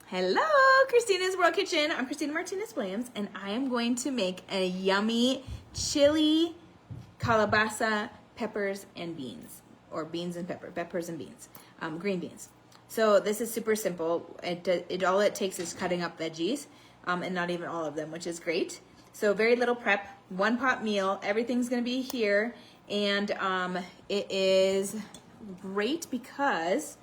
Hello, Christina's World Kitchen. I'm Christina Martinez-Williams, and I am going to make a yummy chili calabasa peppers and beans, or beans and peppers and beans, green beans. So this is super simple. All it takes is cutting up veggies, and not even all of them, which is great. So very little prep, one pot meal. Everything's gonna be here, and it is great because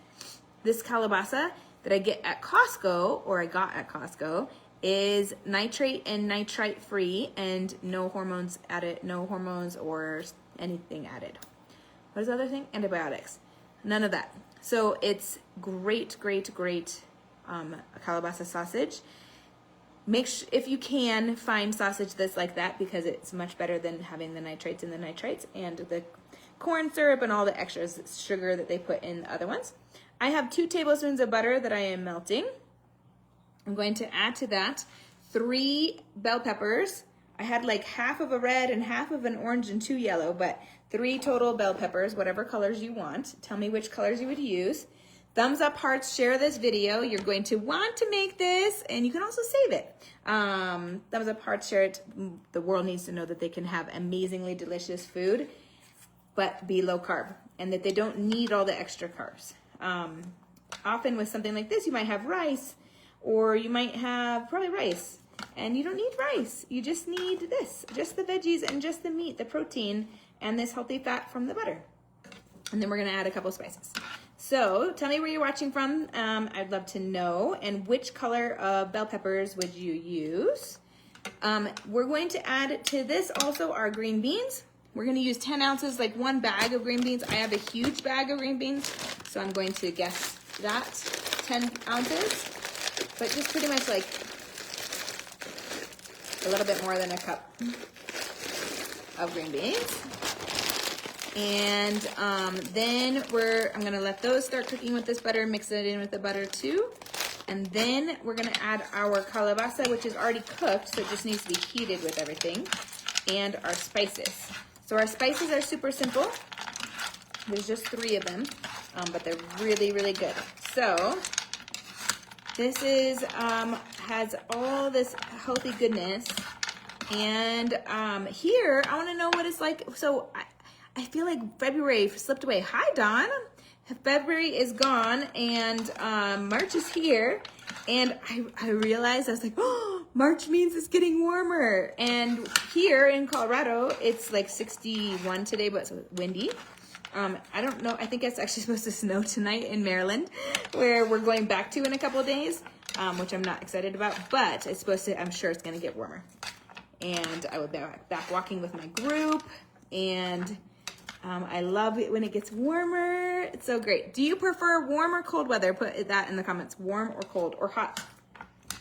this calabasa that I get at Costco, or I got at Costco, is nitrate and nitrite free and no hormones added, no hormones or anything added. What is the other thing? Antibiotics. None of that. So it's great, great, great calabasa sausage. If you can, find sausage that's like that, because it's much better than having the nitrates and the corn syrup and all the extras sugar that they put in the other ones. I have 2 tablespoons of butter that I am melting. I'm going to add to that 3 bell peppers. I had like half of a red and half of an orange and 2 yellow, but 3 total bell peppers, whatever colors you want. Tell me which colors you would use. Thumbs up, hearts, share this video. You're going to want to make this, and you can also save it. Thumbs up, hearts, share it. The world needs to know that they can have amazingly delicious food, but be low carb, and that they don't need all the extra carbs. Often with something like this, you might have rice, or you might have probably rice, and you don't need rice. You just need this, just the veggies and just the meat, the protein, and this healthy fat from the butter. And then we're gonna add a couple spices. So tell me where you're watching from. I'd love to know. And which color of bell peppers would you use? We're going to add to this also our green beans. We're gonna use 10 ounces, like 1 bag of green beans. I have a huge bag of green beans, so I'm going to guess that, 10 ounces. But just pretty much like a little bit more than a cup of green beans. And then I'm gonna let those start cooking with this butter, mix it in with the butter too. And then we're gonna add our calabasa, which is already cooked, so it just needs to be heated with everything, and our spices. So our spices are super simple. There's just 3 of them, but they're really, really good. So this is has all this healthy goodness. And here, I wanna know what it's like. So I feel like February slipped away. Hi, Dawn. February is gone, and March is here. And I realized, I was like, oh, March means it's getting warmer. And here in Colorado, it's like 61 today, but it's windy. I don't know, I think it's actually supposed to snow tonight in Maryland, where we're going back to in a couple of days, which I'm not excited about, but it's supposed to, I'm sure it's gonna get warmer. And I will be back walking with my group, and I love it when it gets warmer. It's so great. Do you prefer warm or cold weather? Put that in the comments. Warm or cold or hot.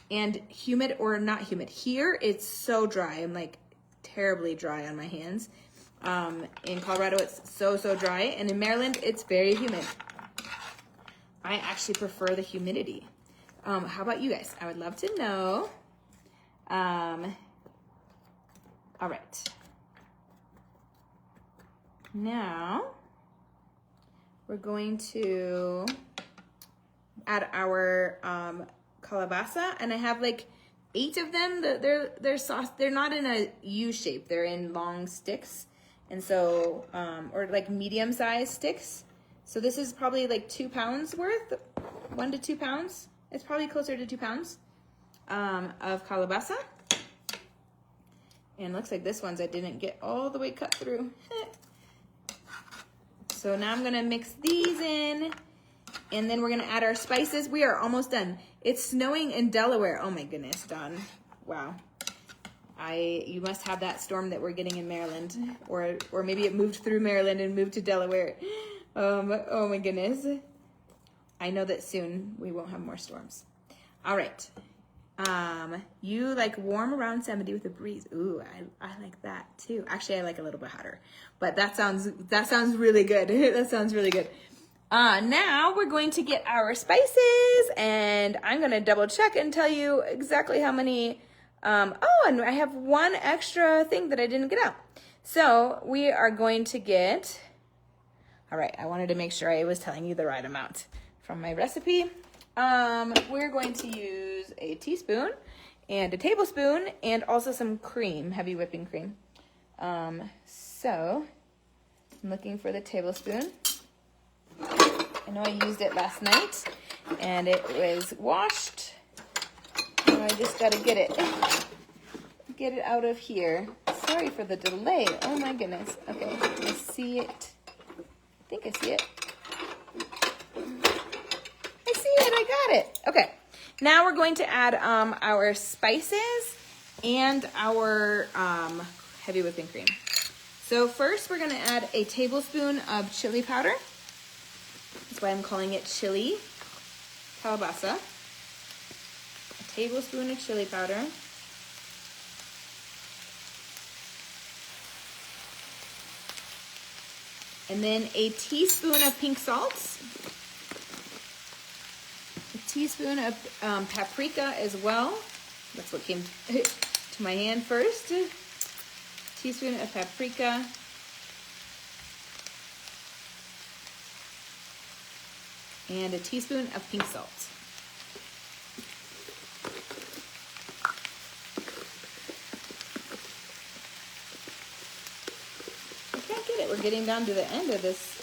And humid or not humid. Here, it's so dry. I'm like terribly dry on my hands. In Colorado, it's so dry. And in Maryland, it's very humid. I actually prefer the humidity. How about you guys? I would love to know. All right. Now, we're going to add our calabasa, and I have like 8 of them. They're sauce. They're not in a U shape. They're in long sticks, and so or like medium-sized sticks. So this is probably like 2 pounds worth, 1 to 2 pounds. It's probably closer to 2 pounds of calabasa. And looks like this one's I didn't get all the way cut through. So now I'm gonna mix these in, and then we're gonna add our spices. We are almost done. It's snowing in Delaware. Oh my goodness, Dawn. Wow. You must have that storm that we're getting in Maryland, or maybe it moved through Maryland and moved to Delaware. Oh my goodness. I know that soon we won't have more storms. All right. You like warm around 70 with a breeze. Ooh, I like that too. Actually, I like a little bit hotter, but that sounds really good. That sounds really good. Now we're going to get our spices, and I'm going to double check and tell you exactly how many. Oh, and I have 1 extra thing that I didn't get out. So we are going to get, all right, I wanted to make sure I was telling you the right amount from my recipe. We're going to use a teaspoon and a tablespoon and also some cream, heavy whipping cream. So I'm looking for the tablespoon. I know I used it last night and it was washed. And I just gotta get it out of here. Sorry for the delay. Oh my goodness. Okay, I see it. I think I see it. I see it, I got it. Okay, now we're going to add our spices and our heavy whipping cream. So first we're gonna add a tablespoon of chili powder. That's why I'm calling it chili Kielbasa. A tablespoon of chili powder. And then a teaspoon of pink salt. A teaspoon of paprika as well. That's what came to my hand first. A teaspoon of paprika. And a teaspoon of pink salt. I can't get it. We're getting down to the end of this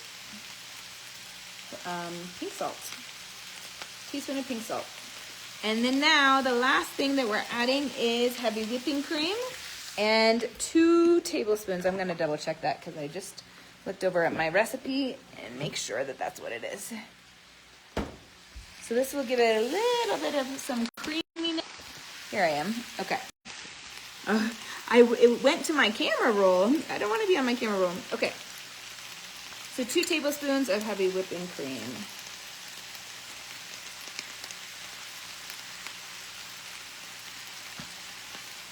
pink salt. Teaspoon of pink salt. And then now the last thing that we're adding is heavy whipping cream and 2 tablespoons. I'm going to double check that because I just looked over at my recipe and make sure that that's what it is. So this will give it a little bit of some creaminess. Here I am. Okay. It went to my camera roll. I don't want to be on my camera roll. Okay. So 2 tablespoons of heavy whipping cream.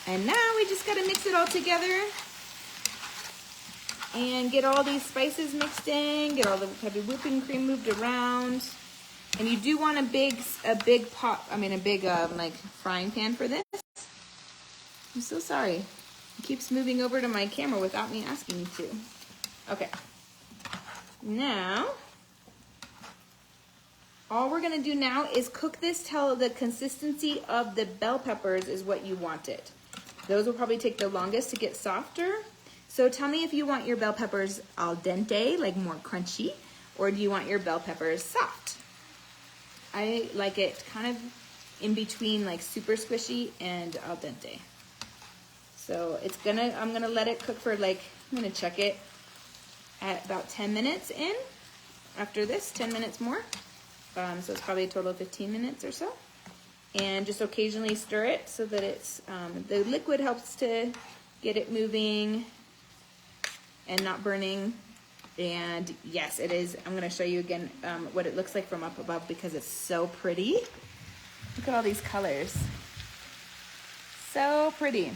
And now we just got to mix it all together and get all these spices mixed in, get all the heavy whipping cream moved around. And you do want a big pot, like frying pan for this. I'm so sorry. It keeps moving over to my camera without me asking you to. Okay. Now, all we're gonna do now is cook this till the consistency of the bell peppers is what you want it. Those will probably take the longest to get softer. So tell me if you want your bell peppers al dente, like more crunchy, or do you want your bell peppers soft? I like it kind of in between, like super squishy and al dente. So I'm gonna let it cook for I'm gonna check it at about 10 minutes in. After this, 10 minutes more. So it's probably a total of 15 minutes or so. And just occasionally stir it so that it's, the liquid helps to get it moving and not burning. And yes, it is. I'm gonna show you again what it looks like from up above because it's so pretty. Look at all these colors. So pretty.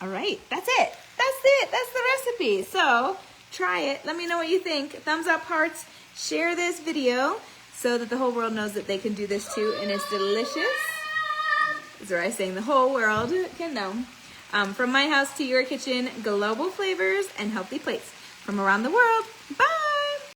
All right, that's it. That's it. That's the recipe. So try it. Let me know what you think. Thumbs up, hearts. Share this video so that the whole world knows that they can do this too, and it's delicious. Is what I'm saying, the whole world can know. From my house to your kitchen, global flavors and healthy plates from around the world. Bye!